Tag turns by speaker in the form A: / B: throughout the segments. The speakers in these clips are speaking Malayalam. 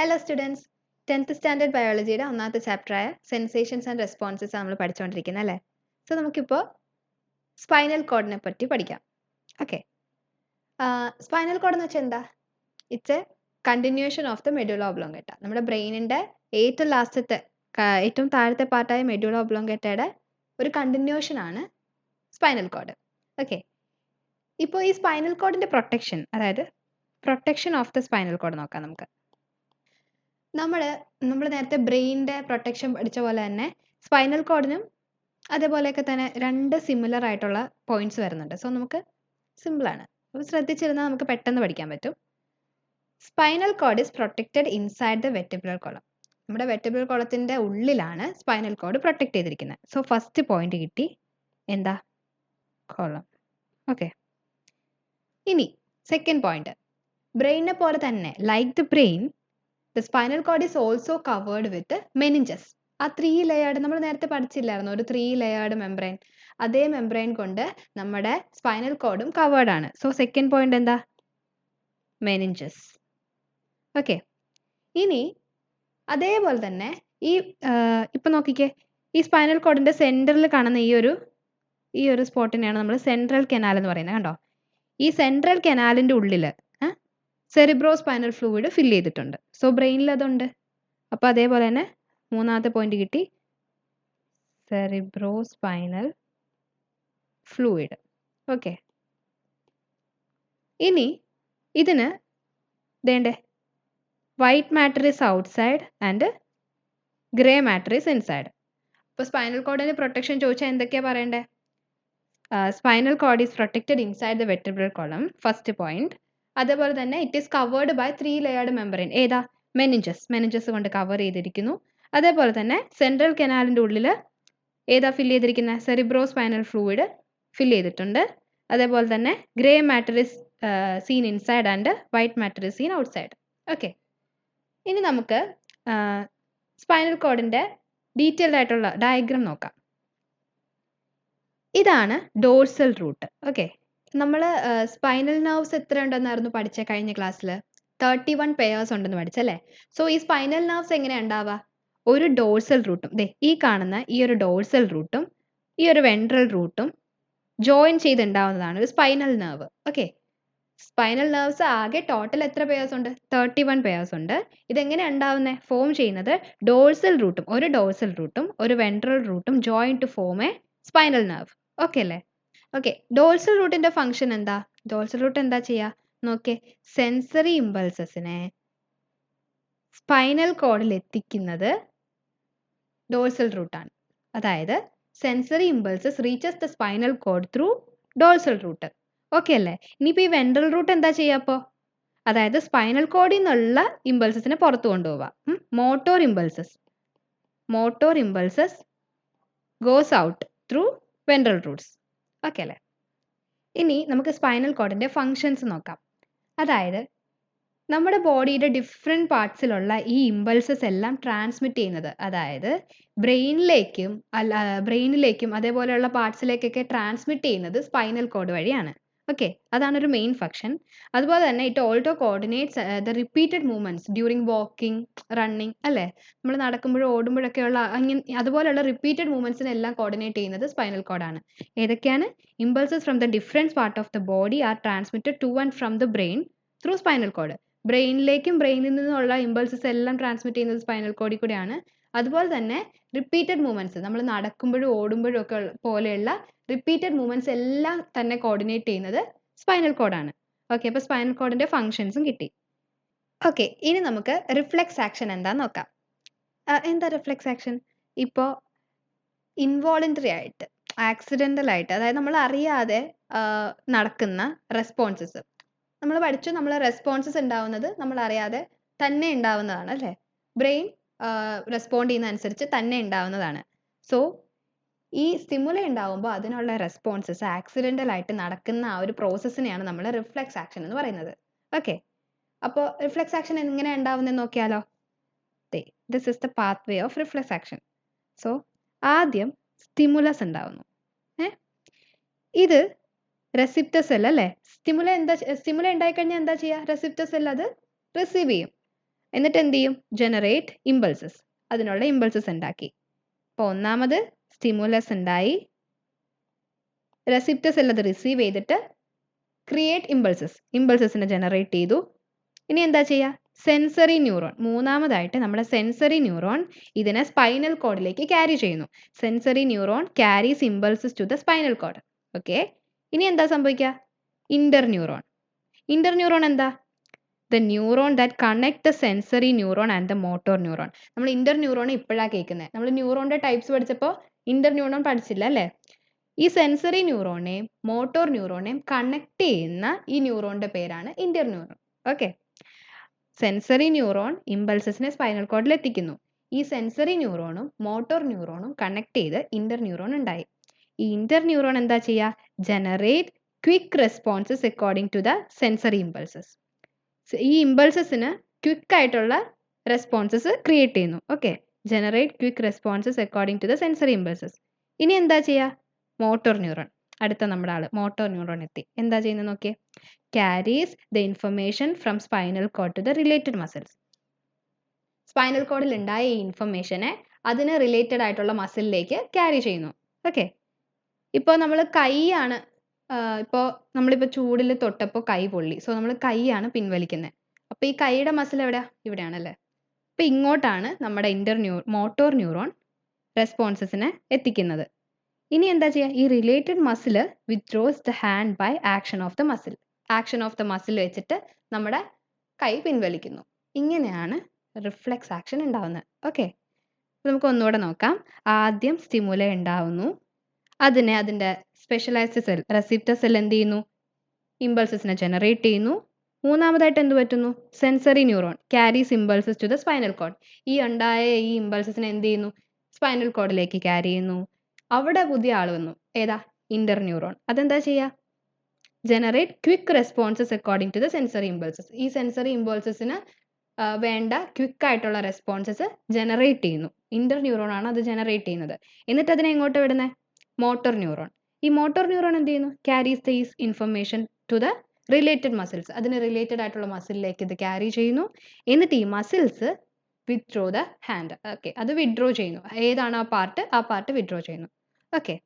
A: Hello students, 10th സ്റ്റാൻഡേർഡ് ബയോളജിയുടെ ഒന്നാമത്തെ ചാപ്റ്ററായ സെൻസേഷൻസ് ആൻഡ് റെസ്പോൺസസ് നമ്മൾ പഠിച്ചുകൊണ്ടിരിക്കുന്നത് അല്ലേ. സോ നമുക്കിപ്പോൾ സ്പൈനൽ കോഡിനെ പറ്റി പഠിക്കാം. ഓക്കെ, സ്പൈനൽ കോഡ് എന്ന് വെച്ചാൽ എന്താ? It's a continuation of the medulla oblongata. നമ്മുടെ ബ്രെയിനിൻ്റെ ഏറ്റവും താഴത്തെ പാർട്ടായ മെഡുല ഒബ്ലോങ്കേറ്റയുടെ ഒരു കണ്ടിന്യൂഷൻ ആണ് സ്പൈനൽ കോഡ്. ഓക്കെ, ഇപ്പോൾ ഈ സ്പൈനൽ കോഡിൻ്റെ പ്രൊട്ടക്ഷൻ, അതായത് protection of the spinal code നോക്കാം നമുക്ക്. നമ്മൾ നേരത്തെ ബ്രെയിനിൻ്റെ പ്രൊട്ടക്ഷൻ പഠിച്ച പോലെ തന്നെ സ്പൈനൽ കോഡിനും അതേപോലെയൊക്കെ തന്നെ രണ്ട് സിമിലർ ആയിട്ടുള്ള പോയിന്റ്സ് വരുന്നുണ്ട്. സോ നമുക്ക് സിമ്പിളാണ്, അപ്പോൾ ശ്രദ്ധിച്ചിരുന്നാൽ നമുക്ക് പെട്ടെന്ന് പഠിക്കാൻ പറ്റും. Spinal cord is protected inside the vertebral column. നമ്മുടെ വെർട്ടിബ്രൽ കോളത്തിൻ്റെ ഉള്ളിലാണ് സ്പൈനൽ കോഡ് പ്രൊട്ടക്റ്റ് ചെയ്തിരിക്കുന്നത്. സോ ഫസ്റ്റ് പോയിന്റ് കിട്ടി, എന്താ? കോളം. ഓക്കെ, ഇനി സെക്കൻഡ് പോയിന്റ്, ബ്രെയിനിനെ പോലെ തന്നെ like the brain the spinal cord is also covered with meninges. ആ 3 ലെയേർഡ് നമ്മൾ നേരത്തെ പഠിച്ചില്ലായിരുന്നു, ഒരു 3 ലെയേർഡ് മെംബ്രെയിൻ. അതേ മെംബ്രെയിൻ കൊണ്ട് നമ്മുടെ സ്പൈനൽ കോഡും കവേർഡ് ആണ്. സോ സെക്കൻഡ് പോയിന്റ് എന്താ? മെനിഞ്ചസ്. ഓക്കെ, ഇനി അതേപോലെ തന്നെ ഇപ്പം നോക്കിക്കേ, ഈ സ്പൈനൽ കോഡിൻ്റെ സെൻറ്ററിൽ കാണുന്ന ഈ ഒരു സ്പോട്ടിനെയാണ് നമ്മൾ സെൻട്രൽ കനാൽ എന്ന് പറയുന്നത്. കണ്ടോ? ഈ സെൻട്രൽ കനാലിൻ്റെ ഉള്ളിൽ സെറിബ്രോ സ്പൈനൽ ഫ്ലൂയിഡ് ഫില്ല് ചെയ്തിട്ടുണ്ട്. സോ ബ്രെയിനിൽ അതുണ്ട്. അപ്പോൾ അതേപോലെ തന്നെ മൂന്നാമത്തെ പോയിന്റ് കിട്ടി, സെറിബ്രോ സ്പൈനൽ ഫ്ലൂയിഡ്. ഓക്കെ, ഇനി ഇതിന് വേണ്ടേ white matter is outside and grey matter is inside. അപ്പോൾ സ്പൈനൽ കോഡിന് പ്രൊട്ടക്ഷൻ ചോദിച്ചാൽ എന്തൊക്കെയാണ് പറയണ്ടേ? Spinal cord is protected inside the vertebral column, first point. അതേപോലെ തന്നെ it is covered by 3 layered membrane. ഏതാ? മെനിഞ്ചസ് കൊണ്ട് കവർ ചെയ്തിരിക്കുന്നു. അതേപോലെ തന്നെ സെൻട്രൽ കനാലിൻ്റെ ഉള്ളിൽ ഏതാ ഫില്ല് ചെയ്തിരിക്കുന്നത്? സെറിബ്രോ സ്പൈനൽ ഫ്ലൂയിഡ് ഫില്ല് ചെയ്തിട്ടുണ്ട്. അതേപോലെ തന്നെ grey matter is scene inside and white matter is scene outside. Okay, ഇനി നമുക്ക് സ്പൈനൽ കോഡിൻ്റെ ഡീറ്റെയിൽഡ് ആയിട്ടുള്ള ഡയഗ്രാം നോക്കാം. ഇതാണ് ഡോർസൽ റൂട്ട്. ഓക്കെ, നമ്മൾ സ്പൈനൽ നെർവ്സ് എത്ര ഉണ്ടെന്നായിരുന്നു പഠിച്ച കഴിഞ്ഞ ക്ലാസ്സിൽ? 31 പെയേഴ്സ് ഉണ്ടെന്ന് പഠിച്ചല്ലേ. സോ ഈ സ്പൈനൽ നെർവ്സ് എങ്ങനെയാണ് ഉണ്ടാവുക? ഒരു ഡോർസൽ റൂട്ടും ഈ കാണുന്ന ഈ ഒരു ഡോർസൽ റൂട്ടും ഈ ഒരു വെൻട്രൽ റൂട്ടും ജോയിൻ ചെയ്തുണ്ടാവുന്നതാണ് ഒരു spinal nerve. Okay, spinal nerves ആകെ ടോട്ടൽ എത്ര പെയേഴ്സ് ഉണ്ട്? 31 പെയേഴ്സ് ഉണ്ട്. ഇതെങ്ങനെയാണ് ഉണ്ടാവുന്നത്? ഫോം ചെയ്യുന്നത് ഡോർസൽ റൂട്ടും ഒരു വെൻട്രൽ റൂട്ടും join to form a spinal nerve. Okay അല്ലേ? ഓക്കെ, ഡോർസൽ റൂട്ടിൻ്റെ ഫംഗ്ഷൻ എന്താ? ഡോർസൽ റൂട്ട് എന്താ ചെയ്യുക? നോക്കേ, സെൻസറി ഇമ്പൾസസിനെ സ്പൈനൽ കോഡിൽ എത്തിക്കുന്നത് ഡോർസൽ റൂട്ടാണ്. അതായത് sensory impulses reaches the spinal cord through dorsal root. Okay അല്ലേ? ഇനിയിപ്പോൾ ഈ വെൻട്രൽ റൂട്ട് എന്താ ചെയ്യുക അപ്പോൾ? അതായത് സ്പൈനൽ കോഡിൽ നിന്നുള്ള ഇമ്പൾസസിനെ പുറത്തു കൊണ്ടുപോവുക. Motor impulses goes out through ventral Roots. Okay അല്ലേ? ഇനി നമുക്ക് സ്പൈനൽ കോഡിൻ്റെ ഫങ്ഷൻസ് നോക്കാം. അതായത് നമ്മുടെ ബോഡിയുടെ ഡിഫറെൻറ്റ് പാർട്സിലുള്ള ഈ ഇമ്പൾസസ് എല്ലാം ട്രാൻസ്മിറ്റ് ചെയ്യുന്നത്, അതായത് ബ്രെയിനിലേക്കും അതേപോലെയുള്ള പാർട്സിലേക്കൊക്കെ ട്രാൻസ്മിറ്റ് ചെയ്യുന്നത് സ്പൈനൽ കോഡ് വഴിയാണ്. ഓക്കെ, അതാണ് ഒരു മെയിൻ ഫങ്ഷൻ. അതുപോലെ തന്നെ it also coordinates the repeated movements during walking, running അല്ലേ? നമ്മൾ നടക്കുമ്പോഴും ഓടുമ്പോഴൊക്കെയുള്ള അതുപോലെയുള്ള റിപ്പീറ്റഡ് മൂവ്മെൻറ്റ്സിനെല്ലാം കോർഡിനേറ്റ് ചെയ്യുന്നത് സ്പൈനൽ കോഡാണ്. ഏതൊക്കെയാണ്? Impulses from the different part of the body are transmitted to and from the brain through spinal cord. ബ്രെയിനിലേക്കും ബ്രെയിനിൽ നിന്നുള്ള ഇമ്പൾസസ് എല്ലാം ട്രാൻസ്മിറ്റ് ചെയ്യുന്നത് സ്പൈനൽ കോഡിൽ കൂടെയാണ്. അതുപോലെ തന്നെ റിപ്പീറ്റഡ് മൂവ്മെൻറ്റ്സ്, നമ്മൾ നടക്കുമ്പോഴും ഓടുമ്പോഴും ഒക്കെ പോലെയുള്ള റിപ്പീറ്റഡ് മൂവ്മെൻറ്റ്സ് എല്ലാം തന്നെ കോർഡിനേറ്റ് ചെയ്യുന്നത് സ്പൈനൽ കോഡാണ്. ഓക്കെ, അപ്പോൾ സ്പൈനൽ കോഡിൻ്റെ ഫങ്ഷൻസും കിട്ടി. ഓക്കെ, ഇനി നമുക്ക് റിഫ്ലെക്സ് ആക്ഷൻ എന്താണെന്ന് നോക്കാം. എന്താ റിഫ്ലെക്സ് ആക്ഷൻ? ഇപ്പോൾ ഇൻവോളണ്ടറി ആയിട്ട്, ആക്സിഡൻ്റൽ ആയിട്ട്, അതായത് നമ്മൾ അറിയാതെ നടക്കുന്ന റെസ്പോൺസസ് നമ്മൾ പഠിച്ചു. നമ്മൾ റെസ്പോൺസസ് ഉണ്ടാവുന്നത് നമ്മൾ അറിയാതെ തന്നെ ഉണ്ടാവുന്നതാണ് അല്ലേ? ബ്രെയിൻ റെസ്പോണ്ട് ചെയ്യുന്ന അനുസരിച്ച് തന്നെ ഉണ്ടാവുന്നതാണ്. സോ ഈ സ്റ്റിമുലൈ ഉണ്ടാവുമ്പോൾ അതിനുള്ള റെസ്പോൺസസ് ആക്സിഡൻ്റൽ ആയിട്ട് നടക്കുന്ന ആ ഒരു പ്രോസസ്സിനെയാണ് നമ്മൾ റിഫ്ലെക്സ് ആക്ഷൻ എന്ന് പറയുന്നത്. ഓക്കെ, അപ്പോൾ റിഫ്ലെക്സ് ആക്ഷൻ എങ്ങനെയാണ് ഉണ്ടാവുന്നതെന്ന് നോക്കിയാലോ. This is the path way of reflex action. So ആദ്യം സ്റ്റിമുലസ് ഉണ്ടാവുന്നു. ഇത് റെസിപ്റ്റർ സെൽ അല്ലേ? സ്റ്റിമുലൈ ഉണ്ടായിക്കഴിഞ്ഞാൽ എന്താ ചെയ്യുക? റെസിപ്റ്റർ സെൽ അത് റിസീവ് ചെയ്യും. എന്നിട്ട് എന്ത് ചെയ്യും? Generate impulses. അതിനുള്ള ഇമ്പൾസസ് ഉണ്ടാക്കി. അപ്പോൾ ഒന്നാമത് സ്റ്റിമുലസ് ഉണ്ടായി, റെസിപ്റ്റർ സെൽ അത് റിസീവ് ചെയ്തിട്ട് ക്രിയേറ്റ് ഇമ്പൾസസിനെ ജനറേറ്റ് ചെയ്തു. ഇനി എന്താ ചെയ്യുക? സെൻസറി ന്യൂറോൺ, മൂന്നാമതായിട്ട് നമ്മുടെ സെൻസറി ന്യൂറോൺ ഇതിനെ സ്പൈനൽ കോഡിലേക്ക് ക്യാരി ചെയ്യുന്നു. Sensory neuron carries impulses to the spinal cord. Okay, ഇനി എന്താ സംഭവിക്കുക? ഇന്റർ ന്യൂറോൺ എന്താ? The neuron that connect the sensory neuron and the motor neuron. നമ്മൾ ഇന്റർ ന്യൂറോൺ ഇപ്പോഴാണ് കേൾക്കുന്നത്. നമ്മൾ ന്യൂറോണിന്റെ ടൈപ്സ് പഠിച്ചപ്പോൾ ഇന്റർ ന്യൂറോൺ പഠിച്ചില്ല അല്ലേ? ഈ സെൻസറി ന്യൂറോണെയും മോട്ടോർ ന്യൂറോണെയും കണക്ട് ചെയ്യുന്ന ഈ ന്യൂറോണിന്റെ പേരാണ് interneuron. Okay, sensory neuron ഇമ്പൾസസിനെ സ്പൈനൽ കോഡിൽ എത്തിക്കുന്നു. ഈ സെൻസറി ന്യൂറോണും മോട്ടോർ ന്യൂറോണും കണക്ട് ചെയ്ത് ഇന്റർ ന്യൂറോൺ ഉണ്ടായി. ഈ ഇന്റർ ന്യൂറോൺ എന്താ ചെയ്യുക? Generate quick responses according to the sensory impulses. ഈ ഇമ്പൾസസിന് ക്വിക്ക് ആയിട്ടുള്ള റെസ്പോൺസസ് ക്രിയേറ്റ് ചെയ്യുന്നു. Okay, generate quick responses according to the sensory impulses. ഇനി എന്താ ചെയ്യുക? മോട്ടോർ ന്യൂറോൺ, അടുത്ത നമ്മുടെ ആള് മോട്ടോർ ന്യൂറോൺ എത്തി. എന്താ ചെയ്യുന്നത് നോക്കിയേ? carries the information from spinal cord to the related muscles. Spinal കോഡിൽ ഉണ്ടായ ഈ ഇൻഫർമേഷനെ അതിന് റിലേറ്റഡ് ആയിട്ടുള്ള മസിലിലേക്ക് ക്യാരി ചെയ്യുന്നു. ഓക്കെ, ഇപ്പോൾ നമ്മൾ കൈയാണ്, ഇപ്പോൾ നമ്മളിപ്പോൾ ചൂടിൽ തൊട്ടപ്പോൾ കൈ പൊള്ളി, സോ നമ്മൾ കൈയാണ് പിൻവലിക്കുന്നത്. അപ്പോൾ ഈ കൈയുടെ മസിൽ എവിടെയാ? ഇവിടെയാണല്ലേ. അപ്പോൾ ഇങ്ങോട്ടാണ് നമ്മുടെ മോട്ടോർ ന്യൂറോൺ റെസ്പോൺസസിനെ എത്തിക്കുന്നത്. ഇനി എന്താ ചെയ്യുക? ഈ related muscle withdraws the hand by action of the muscle വെച്ചിട്ട് നമ്മുടെ കൈ പിൻവലിക്കുന്നു. ഇങ്ങനെയാണ് റിഫ്ലെക്സ് ആക്ഷൻ ഉണ്ടാവുന്നത്. ഓക്കെ, നമുക്ക് ഒന്നുകൂടെ നോക്കാം. ആദ്യം സ്റ്റിമുല ഉണ്ടാവുന്നു, അതിൻ്റെ സ്പെഷ്യലൈസ്ഡ് സെൽ റെസിപ്റ്റർ സെൽ എന്ത് ചെയ്യുന്നു? ഇമ്പൾസസിനെ ജനറേറ്റ് ചെയ്യുന്നു. മൂന്നാമതായിട്ട് എന്ത് പറ്റുന്നു? Sensory neuron carries impulses to the spinal cord. ഈ ഉണ്ടായ ഈ ഇമ്പൾസസിനെ എന്ത് ചെയ്യുന്നു? സ്പൈനൽ കോഡിലേക്ക് ക്യാരി ചെയ്യുന്നു. അവിടെ പുതിയ ആൾ വന്നു. ഏതാ? Inter neuron. അതെന്താ ചെയ്യുക? Generate quick responses according to the sensory impulses. ഈ സെൻസറി ഇമ്പൾസസിന് വേണ്ട ക്വിക്ക് ആയിട്ടുള്ള റെസ്പോൺസസ് ജനറേറ്റ് ചെയ്യുന്നു. ഇന്റർ ന്യൂറോൺ ആണ് അത് ജനറേറ്റ് ചെയ്യുന്നത്. എന്നിട്ട് അതിനെ എങ്ങോട്ട് വിടുന്നത്? Motor neuron. ഈ മോട്ടോർ ന്യൂറോൺ എന്ത് ചെയ്യുന്നു? Carries these information to the related muscles. അതിന് റിലേറ്റഡ് ആയിട്ടുള്ള മസിലിലേക്ക് ഇത് ക്യാരി ചെയ്യുന്നു. എന്നിട്ട് ഈ muscles withdraw the hand. Okay, അത് വിത്ഡ്രോ ചെയ്യുന്നു. ഏതാണ് ആ പാർട്ട് വിത്ഡ്രോ ചെയ്യുന്നു. ഓക്കെ,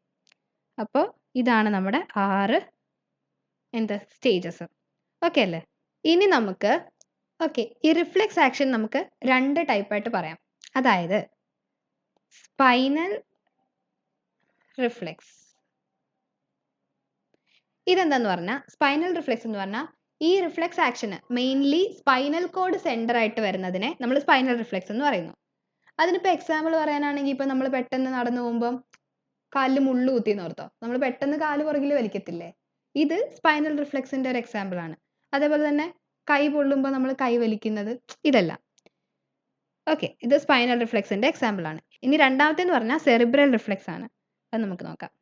A: അപ്പോൾ ഇതാണ് നമ്മുടെ 6 സ്റ്റേജസ്. ഓക്കെ അല്ലേ? ഇനി നമുക്ക് ഈ റിഫ്ലെക്സ് ആക്ഷൻ നമുക്ക് 2 ടൈപ്പായിട്ട് പറയാം. അതായത് സ്പൈനൽ റിഫ്ലെക്സ്. ഇതെന്താന്ന് പറഞ്ഞാൽ, സ്പൈനൽ റിഫ്ലെക്സ് എന്ന് പറഞ്ഞാൽ ഈ reflex action mainly spinal cord centre ആയിട്ട് വരുന്നതിനെ നമ്മൾ സ്പൈനൽ റിഫ്ലെക്സ് എന്ന് പറയുന്നു. അതിനിപ്പോൾ എക്സാമ്പിൾ പറയാനാണെങ്കിൽ, ഇപ്പോൾ നമ്മൾ പെട്ടെന്ന് നടന്നു പോകുമ്പോൾ കാലിൽ മുള്ളു കുത്തിയെന്ന് ഓർത്തോ, നമ്മൾ പെട്ടെന്ന് കാല് പുറകിൽ വലിക്കത്തില്ലേ? ഇത് സ്പൈനൽ റിഫ്ലെക്സിന്റെ ഒരു എക്സാമ്പിൾ ആണ്. അതേപോലെ തന്നെ കൈ പൊള്ളുമ്പോൾ നമ്മൾ കൈ വലിക്കുന്നത്, ഇതെല്ലാം. ഓക്കെ, ഇത് സ്പൈനൽ റിഫ്ലെക്സിന്റെ എക്സാമ്പിൾ ആണ്. ഇനി രണ്ടാമത്തേന്ന് പറഞ്ഞാൽ സെറിബ്രൽ റിഫ്ലെക്സ് ആണ്. അത് നമുക്ക് നോക്കാം.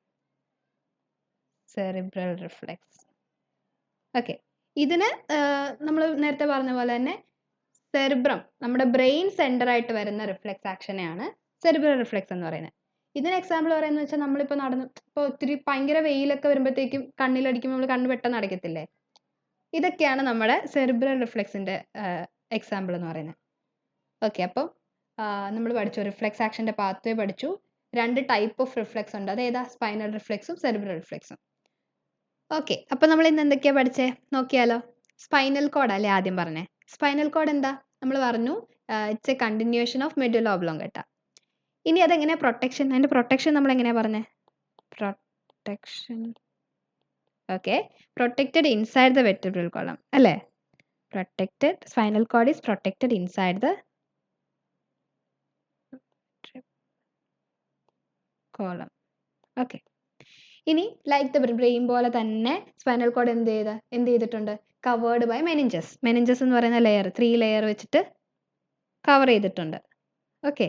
A: Cerebral reflex. ഓക്കെ, ഇതിന് നമ്മൾ നേരത്തെ പറഞ്ഞ പോലെ തന്നെ സെറിബ്രം, നമ്മുടെ ബ്രെയിൻ സെന്റർ ആയിട്ട് വരുന്ന റിഫ്ലെക്സ് ആക്ഷനെയാണ് സെറിബ്രൽ റിഫ്ലെക്സ് എന്ന് പറയുന്നത്. ഇതിന് എക്സാമ്പിൾ പറയുന്നത് വെച്ചാൽ, നമ്മളിപ്പോൾ ഇപ്പോൾ ഒത്തിരി ഭയങ്കര വെയിലൊക്കെ വരുമ്പോഴത്തേക്കും കണ്ണിലടിക്കുമ്പോൾ നമ്മൾ കണ്ണ് പെട്ടെന്ന് അടയ്ക്കത്തില്ലേ? ഇതൊക്കെയാണ് നമ്മുടെ സെറിബ്രൽ റിഫ്ലെക്സിന്റെ എക്സാമ്പിൾ എന്ന് പറയുന്നത്. ഓക്കെ, അപ്പോൾ നമ്മൾ പഠിച്ചു റിഫ്ലെക്സ് ആക്ഷന്റെ പാത്വേ പഠിച്ചു. 2 ടൈപ്പ് ഓഫ് റിഫ്ലെക്സ് ഉണ്ട്. അതേതാ? സ്പൈനൽ റിഫ്ലെക്സും സെറിബ്രൽ റിഫ്ലെക്സും. ഓക്കെ, അപ്പോൾ നമ്മൾ ഇന്ന് എന്തൊക്കെയാ പഠിച്ചേ നോക്കിയാലോ? സ്പൈനൽ കോഡ് അല്ലേ ആദ്യം പറഞ്ഞേ. സ്പൈനൽ കോഡ് എന്താ? നമ്മൾ പറഞ്ഞു it's a continuation of medulla oblongata. ഇനി അതെങ്ങനെയാ പ്രൊട്ടക്ഷൻ? അതിന്റെ പ്രൊട്ടക്ഷൻ നമ്മൾ എങ്ങനെയാ പറഞ്ഞേ? Protection, okay, protected inside the vertebral column അല്ലേ? Protected, spinal cord is protected inside the column. Okay, ഇനി ലൈക്ക് ദ ബ്രെയിൻ പോലെ തന്നെ സ്പൈനൽ കോഡ് എന്ത് ചെയ്തിട്ടുണ്ട്? Covered by meninges. മെനിഞ്ചസ് എന്ന് പറയുന്ന ലെയർ 3 ലെയർ വെച്ചിട്ട് കവർ ചെയ്തിട്ടുണ്ട്. ഓക്കെ,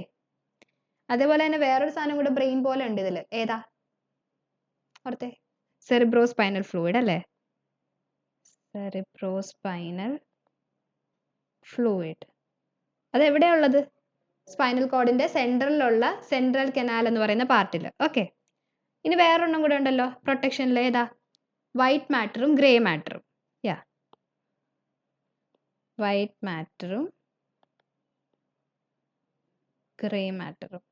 A: അതേപോലെ തന്നെ വേറൊരു സാധനം കൂടെ ബ്രെയിൻ പോലെ ഉണ്ട് ഇതിൽ. ഏതാ? ഓർത്തേ, സെറിബ്രോസ്പൈനൽ ഫ്ലൂയിഡ് അല്ലേ? Cerebrospinal fluid. അത് എവിടെയാ ഉള്ളത്? സ്പൈനൽ കോഡിന്റെ സെൻട്രലിലുള്ള സെൻട്രൽ കനാൽ എന്ന് പറയുന്ന പാർട്ടിൽ. ഓക്കെ, ഇനി വേറൊരെണ്ണം കൂടെ ഉണ്ടല്ലോ പ്രൊട്ടക്ഷനിൽ. ഏതാ? വൈറ്റ് മാറ്ററും ഗ്രേ മാറ്ററും. വൈറ്റ് മാറ്ററും ഗ്രേ മാറ്ററും.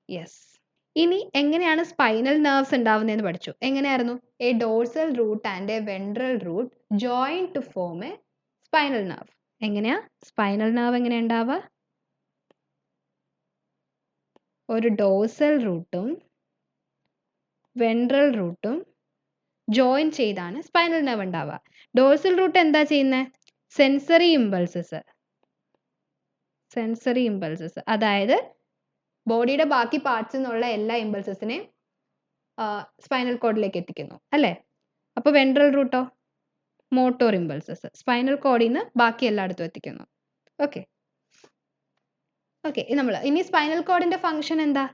A: യെസ്. ഇനി എങ്ങനെയാണ് സ്പൈനൽ നെർവ്സ് ഉണ്ടാവുന്നതെന്ന് പഠിച്ചു. എങ്ങനെയായിരുന്നു? A dorsal root and a ventral root join to form a spinal nerve. എങ്ങനെയാ സ്പൈനൽ നെർവ് എങ്ങനെയാ ഉണ്ടാവുക? ഒരു ഡോർസൽ റൂട്ടും വെൻട്രൽ റൂട്ടും ജോയിൻ ചെയ്താണ് സ്പൈനൽ നെർവ് ഉണ്ടാവുക. ഡോർസൽ റൂട്ട് എന്താ ചെയ്യുന്നത്? സെൻസറി ഇമ്പൾസസ്, അതായത് ബോഡിയുടെ ബാക്കി പാർട്സിൽ നിന്നുള്ള എല്ലാ ഇമ്പൾസസിനെയും സ്പൈനൽ കോഡിലേക്ക് എത്തിക്കുന്നു അല്ലേ? അപ്പോൾ ventral Ruto motor impulses spinal കോഡിൽ നിന്ന് ബാക്കി എല്ലായിടത്തും എത്തിക്കുന്നു. ഓക്കെ, ഇനി സ്പൈനൽ കോഡിന്റെ ഫംഗ്ഷൻ എന്താ?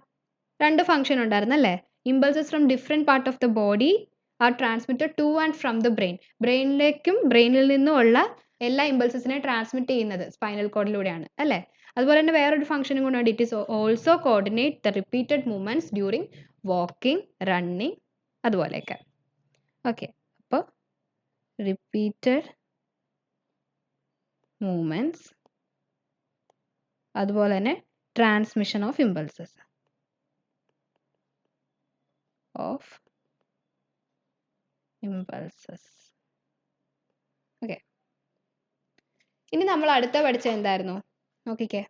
A: 2 ഫംഗ്ഷൻ ഉണ്ടായിരുന്നല്ലേ? Impulses from different part of the body are transmitted to and from the brain. ബ്രെയിനിൽ നിന്നുമുള്ള എല്ലാ ഇമ്പൾസസിനെ ട്രാൻസ്മിറ്റ് ചെയ്യുന്നത് സ്പൈനൽ കോഡിലൂടെയാണ് അല്ലേ? അതുപോലെ തന്നെ വേറൊരു ഫംഗ്ഷനും കൂടെ ഉണ്ട്. It is also coordinate the repeated movements during walking, running, അതുപോലെയൊക്കെ. ഓക്കെ, അപ്പോൾ റിപ്പീറ്റഡ് മൂവ്മെന്റ്സ്, അതുപോലെ തന്നെ ട്രാൻസ്മിഷൻ ഓഫ് ഇമ്പൾസസ് ഓക്കെ. ഇനി നമ്മൾ അടുത്ത പഠിച്ചത് എന്തായിരുന്നു? നോക്കിക്കേ,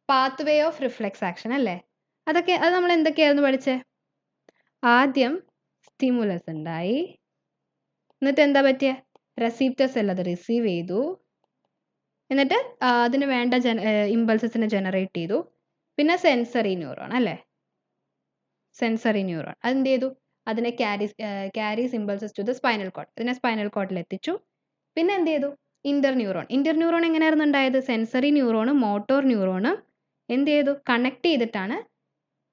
A: path way of reflex action അല്ലേ? അത് നമ്മൾ എന്തൊക്കെയായിരുന്നു പഠിച്ചേ? ആദ്യം സ്റ്റിമുലസ് ഉണ്ടായി, എന്നിട്ട് എന്താ പറ്റിയ? റെസീപ്റ്റർ സെൽ അത് റിസീവ് ചെയ്തു, എന്നിട്ട് അതിന് വേണ്ട ഇമ്പൾസസിനെ ജനറേറ്റ് ചെയ്തു. പിന്നെ സെൻസറി ന്യൂറോൺ അല്ലേ? സെൻസറി ന്യൂറോൺ അതെന്ത് ചെയ്തു? അതിനെ carries impulses to the spinal cord, അതിനെ സ്പൈനൽ കോഡിൽ എത്തിച്ചു. പിന്നെ എന്ത് ചെയ്തു? ഇന്റർ ന്യൂറോൺ എങ്ങനെയായിരുന്നു ഉണ്ടായത്? സെൻസറി ന്യൂറോണും മോട്ടോർ ന്യൂറോണും എന്ത് ചെയ്തു? കണക്ട് ചെയ്തിട്ടാണ്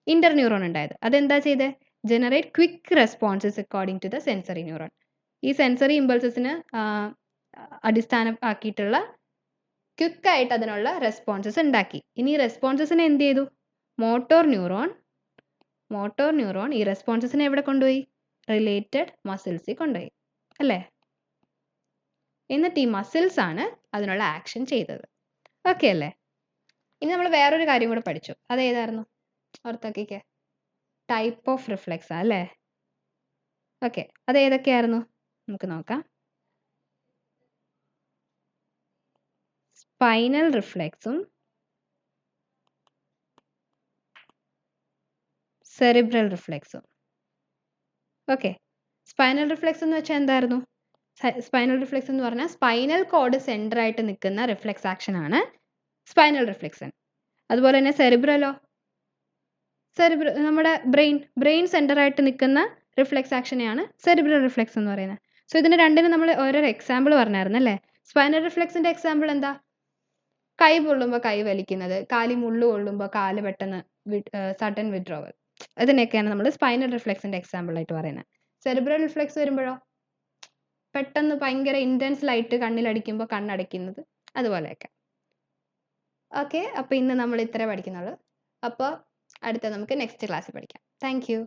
A: ഇന്റർ ന്യൂറോൺ ഉണ്ടായത്. അതെന്താ ചെയ്തത്? Generate quick responses according to the sensory neuron. ഈ സെൻസറി ഇമ്പൾസസിന് അടിസ്ഥാനമാക്കിയിട്ടുള്ള ക്വിക്കായിട്ട് അതിനുള്ള റെസ്പോൺസസ് ഉണ്ടാക്കി. ഇനി റെസ്പോൺസസിനെ എന്ത് ചെയ്തു? മോട്ടോർ ന്യൂറോൺ ഈ റെസ്പോൺസസിനെ എവിടെ കൊണ്ടുപോയി? റിലേറ്റഡ് മസിൽസിൽ കൊണ്ടുപോയി അല്ലേ? എന്നിട്ട് ഈ മസിൽസ് ആണ് അതിനുള്ള ആക്ഷൻ ചെയ്തത്. ഓക്കെ അല്ലേ? ഇനി നമ്മൾ വേറൊരു കാര്യം കൂടെ പഠിച്ചു. അതേതായിരുന്നു? ഓർത്തോക്കിക്കേ, ടൈപ്പ് ഓഫ് റിഫ്ലെക്സ് അല്ലേ? ഓക്കെ, അത് ഏതൊക്കെയായിരുന്നു? നമുക്ക് നോക്കാം. സ്പൈനൽ റിഫ്ലെക്സും സെറിബ്രൽ റിഫ്ലെക്സും. ഓക്കെ, സ്പൈനൽ റിഫ്ലെക്സ് എന്ന് വെച്ചാൽ എന്തായിരുന്നു? സ്പൈനൽ റിഫ്ലെക്സ് എന്ന് പറഞ്ഞാൽ സ്പൈനൽ കോഡ് സെൻറ്റർ ആയിട്ട് നിൽക്കുന്ന റിഫ്ലെക്സ് ആക്ഷൻ ആണ് സ്പൈനൽ റിഫ്ലെക്ഷൻ. അതുപോലെ തന്നെ നമ്മുടെ ബ്രെയിൻ സെൻറ്റർ ആയിട്ട് നിൽക്കുന്ന റിഫ്ലെക്സ് ആക്ഷനെയാണ് സെറിബ്രൽ റിഫ്ലെക്സ് എന്ന് പറയുന്നത്. സോ ഇതിന് രണ്ടിനും നമ്മൾ ഓരോ എക്സാമ്പിൾ പറഞ്ഞായിരുന്നു അല്ലേ? സ്പൈനൽ റിഫ്ലെക്സിന്റെ എക്സാമ്പിൾ എന്താ? കൈ പൊള്ളുമ്പോൾ കൈ വലിക്കുന്നത്, കാലി മുള്ളു കൊള്ളുമ്പോൾ കാല് പെട്ടെന്ന് സഡൻ വിഡ്രോവൽ, ഇതിനൊക്കെയാണ് നമ്മൾ സ്പൈനൽ റിഫ്ലെക്സിന്റെ എക്സാമ്പിൾ ആയിട്ട് പറയുന്നത്. സെറിബ്രൽ റിഫ്ലെക്സ് വരുമ്പോഴോ പെട്ടെന്ന് ഭയങ്കര ഇൻറ്റൻസ് ലൈറ്റ് കണ്ണിലടിക്കുമ്പോൾ കണ്ണടയ്ക്കുന്നത്, അതുപോലെയൊക്കെ. ഓക്കെ, അപ്പോൾ ഇന്ന് നമ്മൾ ഇത്രേ പഠിക്കുന്നുള്ളൂ. അപ്പോൾ അടുത്ത നമുക്ക് നെക്സ്റ്റ് ക്ലാസ്സിൽ പഠിക്കാം. Thank you.